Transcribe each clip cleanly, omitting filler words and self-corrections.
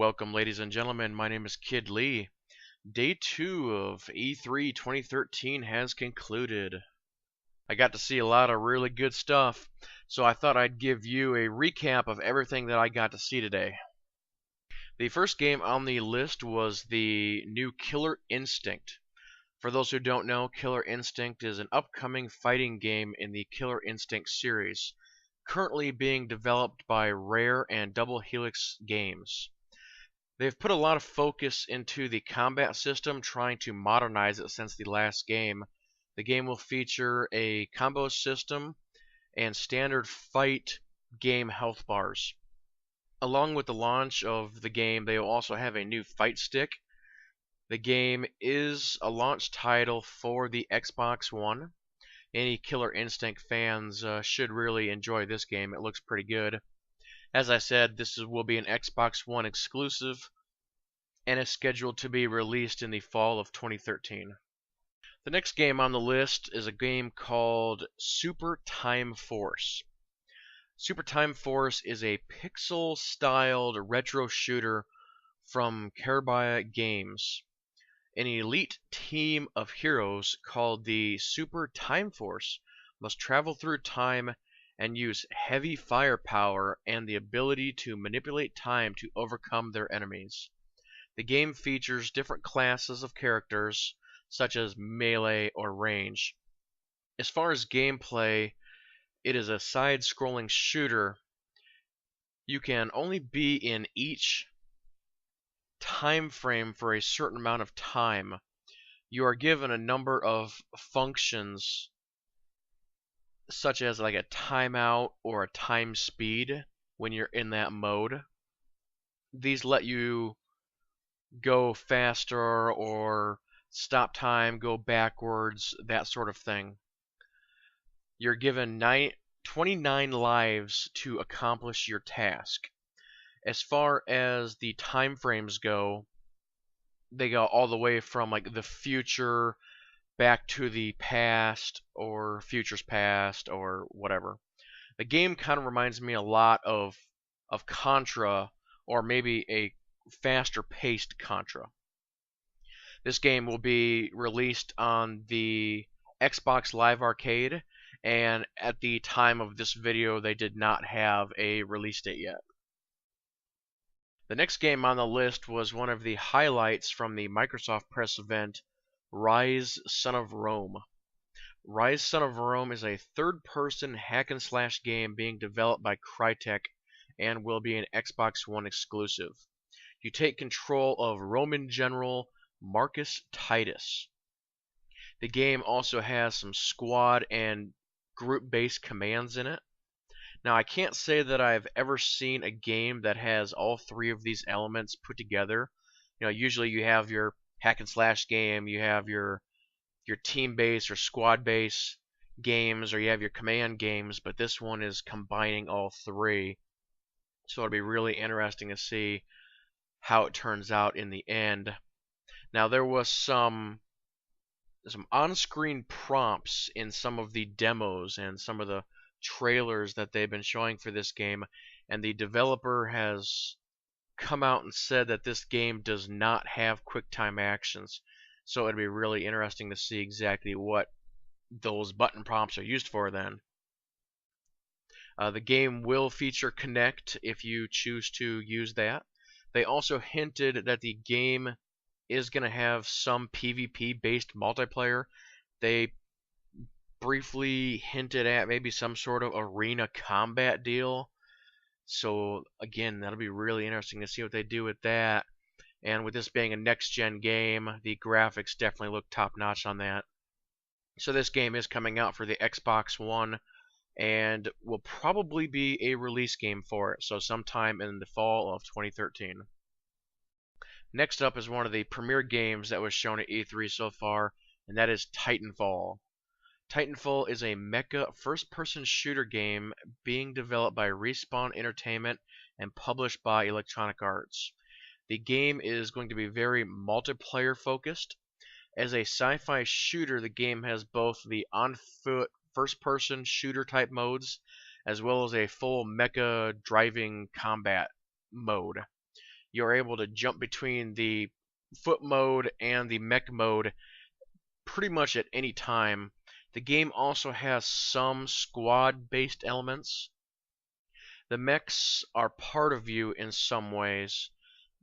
Welcome, ladies and gentlemen. My name is Kid Lee. Day 2 of E3 2013 has concluded. I got to see a lot of really good stuff, so I thought I'd give you a recap of everything that I got to see today. The first game on the list was the new Killer Instinct. For those who don't know, Killer Instinct is an upcoming fighting game in the Killer Instinct series, currently being developed by Rare and Double Helix Games. They've put a lot of focus into the combat system, trying to modernize it since the last game. The game will feature a combo system and standard fight game health bars. Along with the launch of the game, they will also have a new fight stick. The game is a launch title for the Xbox One. Any Killer Instinct fans should really enjoy this game. It looks pretty good. As I said, will be an Xbox One exclusive and is scheduled to be released in the fall of 2013. The next game on the list is a game called Super Time Force. Super Time Force is a pixel-styled retro shooter from Carabia Games. An elite team of heroes called the Super Time Force must travel through time and use heavy firepower and the ability to manipulate time to overcome their enemies. The game features different classes of characters, such as melee or range. As far as gameplay, it is a side-scrolling shooter. You can only be in each time frame for a certain amount of time. You are given a number of functions, such as like a timeout or a time speed when you're in that mode. These let you go faster or stop time, go backwards, that sort of thing. You're given 29 lives to accomplish your task. As far as the time frames go, they go all the way from like the future back to the past or future's past or whatever. The game kind of reminds me a lot of Contra, or maybe a faster paced Contra. This game will be released on the Xbox Live Arcade, and at the time of this video they did not have a release date yet. The next game on the list was one of the highlights from the Microsoft press event, Rise Son of Rome. Rise Son of Rome is a third-person hack-and-slash game being developed by Crytek and will be an Xbox One exclusive. You take control of Roman general Marcus Titus. The game also has some squad and group-based commands in it. Now, I can't say that I've ever seen a game that has all three of these elements put together. You know, usually you have your hack and slash game, you have your team-based or squad-based games, or you have your command games, but this one is combining all three. So it'll be really interesting to see how it turns out in the end. Now, there was some on-screen prompts in some of the demos and some of the trailers that they've been showing for this game, and the developer has come out and said that this game does not have QuickTime actions. So it'd be really interesting to see exactly what those button prompts are used for then. The game will feature Connect if you choose to use that. They also hinted that the game is going to have some PvP-based multiplayer. They briefly hinted at maybe some sort of arena combat deal. So again, that'll be really interesting to see what they do with that. And with this being a next-gen game, the graphics definitely look top-notch on that. So this game is coming out for the Xbox One and will probably be a release game for it, so sometime in the fall of 2013. Next up is one of the premier games that was shown at E3 so far, and that is Titanfall. Titanfall is a mecha first-person shooter game being developed by Respawn Entertainment and published by Electronic Arts. The game is going to be very multiplayer focused. As a sci-fi shooter, the game has both the on-foot first-person shooter type modes as well as a full mecha driving combat mode. you're able to jump between the foot mode and the mech mode pretty much at any time. The game also has some squad-based elements. The mechs are part of you in some ways.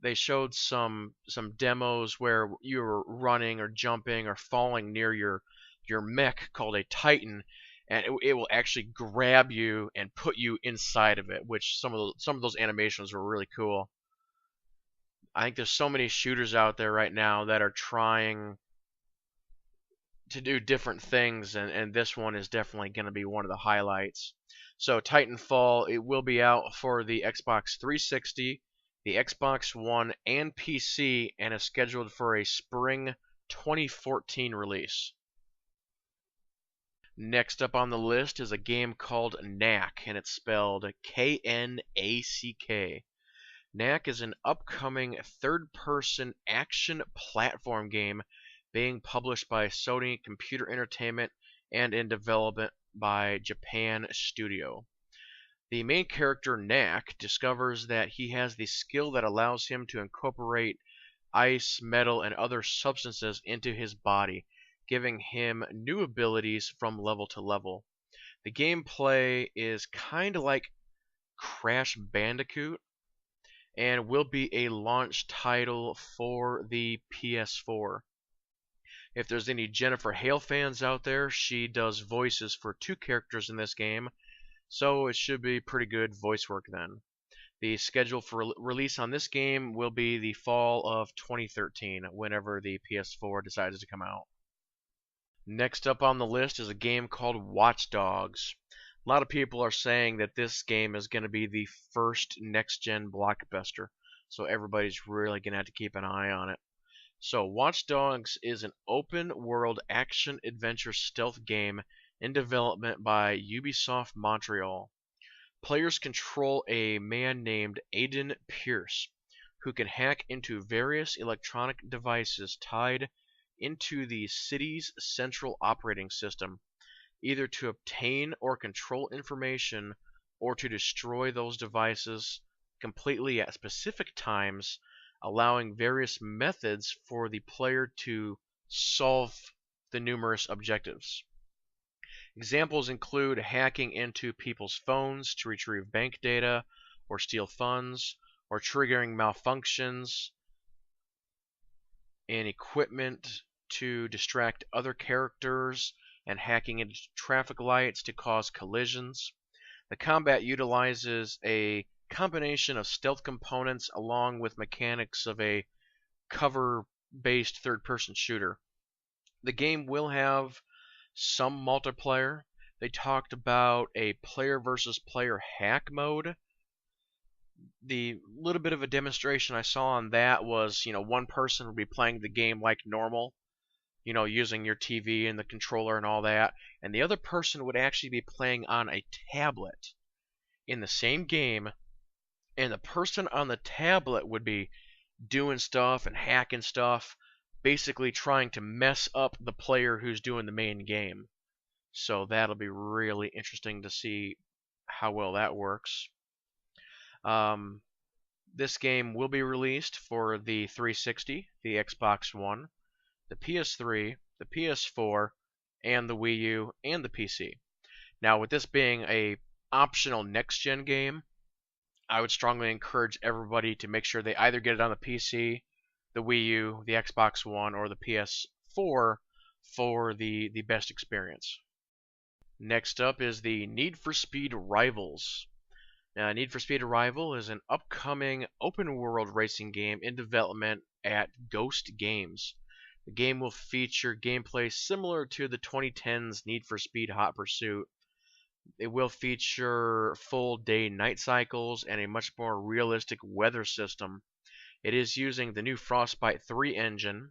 They showed some demos where you were running or jumping or falling near your mech called a Titan, and it will actually grab you and put you inside of it, which some of those animations were really cool. I think there's so many shooters out there right now that are trying to do different things, and this one is definitely going to be one of the highlights. So Titanfall, it will be out for the Xbox 360, the Xbox One, and PC, and is scheduled for a spring 2014 release. Next up on the list is a game called Knack, and it's spelled K-N-A-C-K. Knack is an upcoming third-person action platform game being published by Sony Computer Entertainment and in development by Japan Studio. The main character, Knack, discovers that he has the skill that allows him to incorporate ice, metal, and other substances into his body, giving him new abilities from level to level. The gameplay is kind of like Crash Bandicoot, and will be a launch title for the PS4. If there's any Jennifer Hale fans out there, she does voices for 2 characters in this game, so it should be pretty good voice work then. The schedule for release on this game will be the fall of 2013, whenever the PS4 decides to come out. Next up on the list is a game called Watch Dogs. A lot of people are saying that this game is going to be the first next-gen blockbuster, so everybody's really going to have to keep an eye on it. So Watch Dogs is an open-world action-adventure stealth game in development by Ubisoft Montreal. Players control a man named Aiden Pierce, who can hack into various electronic devices tied into the city's central operating system, either to obtain or control information or to destroy those devices completely at specific times, allowing various methods for the player to solve the numerous objectives. Examples include hacking into people's phones to retrieve bank data or steal funds, or triggering malfunctions in equipment to distract other characters, and hacking into traffic lights to cause collisions. The combat utilizes a combination of stealth components along with mechanics of a cover-based third-person shooter. The game will have some multiplayer. They talked about a player versus player hack mode. The little bit of a demonstration I saw on that was, one person would be playing the game like normal, using your TV and the controller and all that, and the other person would actually be playing on a tablet in the same game, and the person on the tablet would be doing stuff and hacking stuff, basically trying to mess up the player who's doing the main game. So that'll be really interesting to see how well that works. This game will be released for the 360, the Xbox One, the PS3, the PS4, and the Wii U, and the PC. Now, with this being a optional next-gen game, I would strongly encourage everybody to make sure they either get it on the PC, the Wii U, the Xbox One, or the PS4 for the best experience. Next up is the Need for Speed Rivals. Now, Need for Speed Arrival is an upcoming open-world racing game in development at Ghost Games. The game will feature gameplay similar to the 2010's Need for Speed Hot Pursuit. It will feature full day-night cycles and a much more realistic weather system. It is using the new Frostbite 3 engine.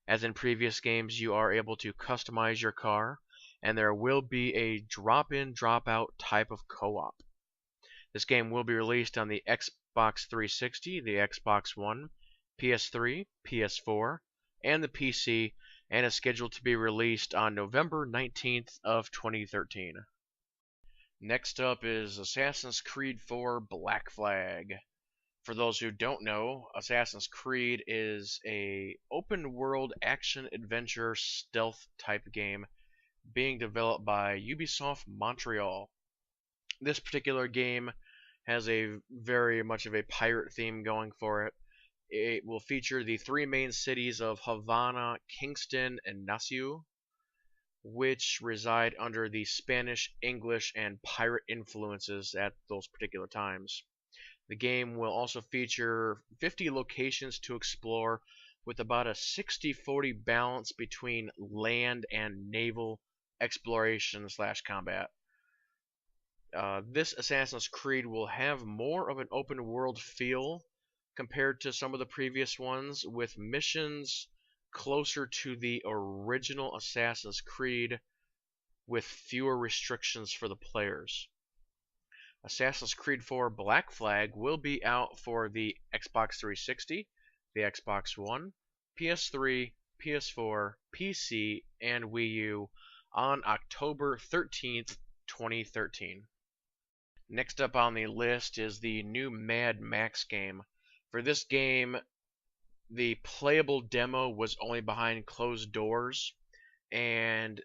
As in previous games, you are able to customize your car, and there will be a drop-in, drop-out type of co-op. This game will be released on the Xbox 360, the Xbox One, PS3, PS4, and the PC, and is scheduled to be released on November 19th of 2013. Next up is Assassin's Creed 4 Black Flag. For those who don't know, Assassin's Creed is a open world action adventure stealth type game being developed by Ubisoft Montreal. This particular game has a very much of a pirate theme going for it. It will feature the three main cities of Havana, Kingston, and Nassau, which reside under the Spanish, English, and pirate influences at those particular times. The game will also feature 50 locations to explore with about a 60-40 balance between land and naval exploration slash combat. This Assassin's Creed will have more of an open world feel compared to some of the previous ones, with missions closer to the original Assassin's Creed with fewer restrictions for the players. Assassin's Creed 4 Black Flag will be out for the Xbox 360, the Xbox One, PS3, PS4, PC, and Wii U on October 13th, 2013. Next up on the list is the new Mad Max game. For this game, the playable demo was only behind closed doors, and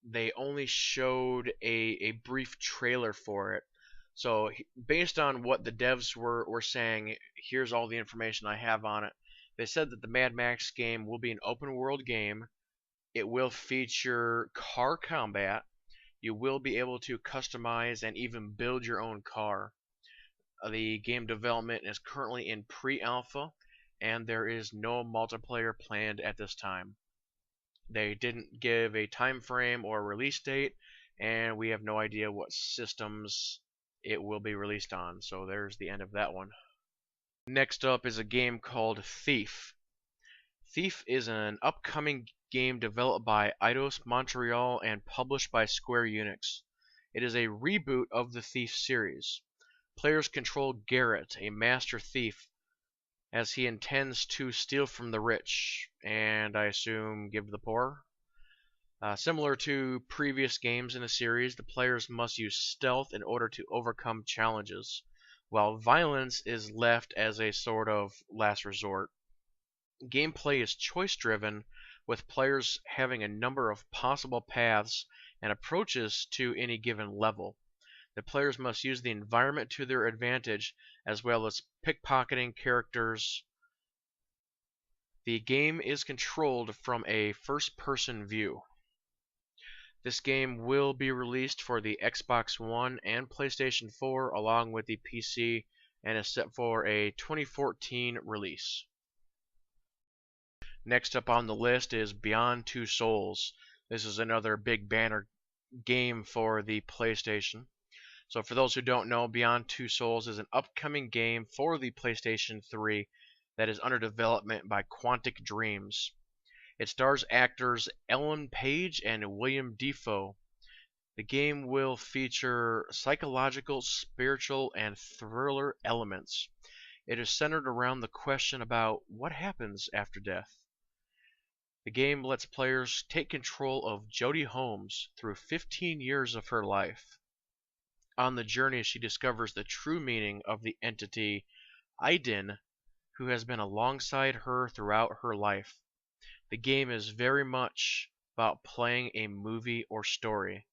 they only showed a brief trailer for it. So based on what the devs were saying, here's all the information I have on it. They said that the Mad Max game will be an open world game. It will feature car combat. You will be able to customize and even build your own car. The game development is currently in pre-alpha, and there is no multiplayer planned at this time. They didn't give a time frame or release date, and we have no idea what systems it will be released on, so there's the end of that one. Next up is a game called Thief. Thief is an upcoming game developed by Eidos Montreal and published by Square Enix. It is a reboot of the Thief series. Players control Garrett, a master thief, as he intends to steal from the rich, and I assume give to the poor. Similar to previous games in the series, the players must use stealth in order to overcome challenges, while violence is left as a sort of last resort. Gameplay is choice-driven, with players having a number of possible paths and approaches to any given level. The players must use the environment to their advantage, as well as pickpocketing characters. The game is controlled from a first-person view. This game will be released for the Xbox One and PlayStation 4 along with the PC, and is set for a 2014 release. Next up on the list is Beyond Two Souls. This is another big banner game for the PlayStation. So for those who don't know, Beyond Two Souls is an upcoming game for the PlayStation 3 that is under development by Quantic Dreams. It stars actors Ellen Page and William Dafoe. The game will feature psychological, spiritual, and thriller elements. It is centered around the question about what happens after death. The game lets players take control of Jodie Holmes through 15 years of her life. On the journey, she discovers the true meaning of the entity Aiden, who has been alongside her throughout her life. The game is very much about playing a movie or story.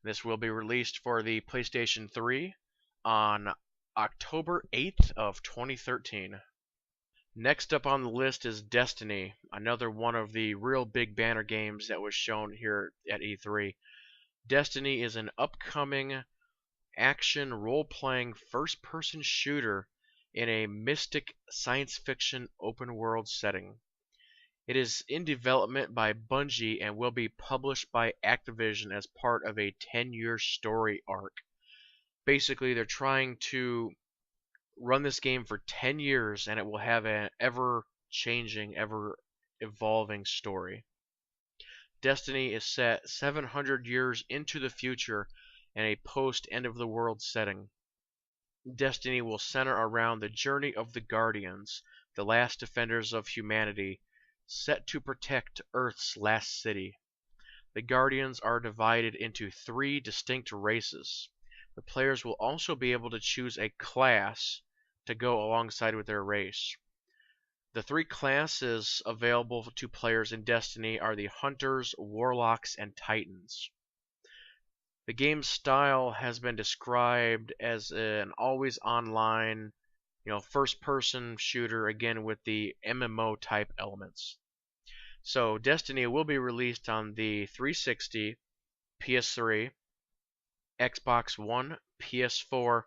This will be released for the PlayStation 3 on October 8th of 2013. Next up on the list is Destiny, another one of the real big banner games that was shown here at E3. Destiny is an upcoming action role-playing first-person shooter in a mystic science fiction open-world setting. It is in development by Bungie and will be published by Activision as part of a 10-year story arc. Basically, they're trying to run this game for 10 years, and it will have an ever-changing, ever-evolving story. Destiny is set 700 years into the future in a post-end-of-the-world setting. Destiny will center around the journey of the Guardians, the last defenders of humanity, set to protect Earth's last city. The Guardians are divided into 3 distinct races. The players will also be able to choose a class to go alongside with their race. The three classes available to players in Destiny are the Hunters, Warlocks, and Titans. The game's style has been described as an always online, first-person shooter, again with the MMO type elements. So Destiny will be released on the 360, PS3, Xbox One, PS4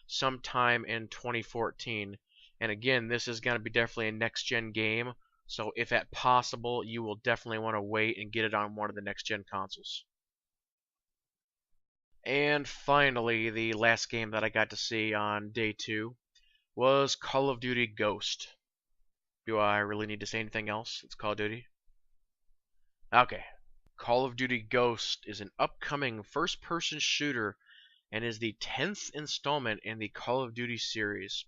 sometime in 2014. And again, this is going to be definitely a next-gen game, so if at possible, you will definitely want to wait and get it on one of the next-gen consoles. And finally, the last game that I got to see on day 2 was Call of Duty Ghost. Do I really need to say anything else? It's Call of Duty. Okay. Call of Duty Ghost is an upcoming first-person shooter and is the 10th installment in the Call of Duty series.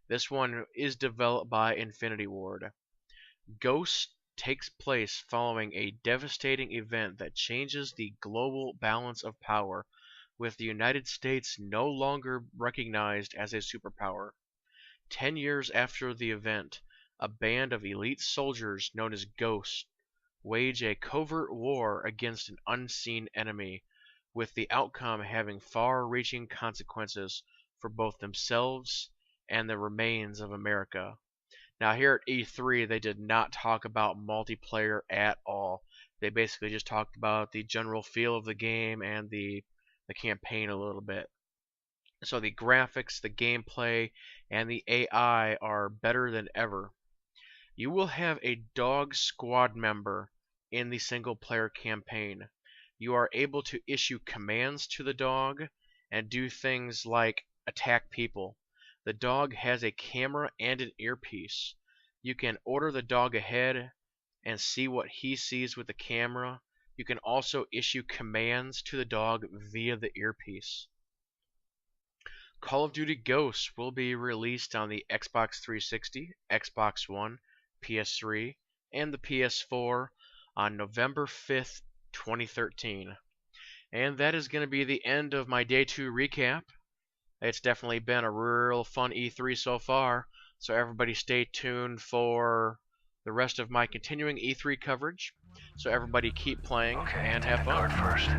This one is developed by Infinity Ward. Ghost takes place following a devastating event that changes the global balance of power, with the United States no longer recognized as a superpower. 10 years after the event, a band of elite soldiers known as Ghosts wage a covert war against an unseen enemy, with the outcome having far-reaching consequences for both themselves and the remains of America. Now here at E3, they did not talk about multiplayer at all. They basically just talked about the general feel of the game and the campaign a little bit. So the graphics, the gameplay, and the AI are better than ever. You will have a dog squad member in the single-player campaign. You are able to issue commands to the dog and do things like attack people. The dog has a camera and an earpiece. You can order the dog ahead and see what he sees with the camera. You can also issue commands to the dog via the earpiece. Call of Duty Ghosts will be released on the Xbox 360, Xbox One, PS3, and the PS4 on November 5th, 2013. And that is going to be the end of my Day 2 recap. It's definitely been a real fun E3 so far, so everybody stay tuned for the rest of my continuing E3 coverage. So everybody keep playing and have fun. First.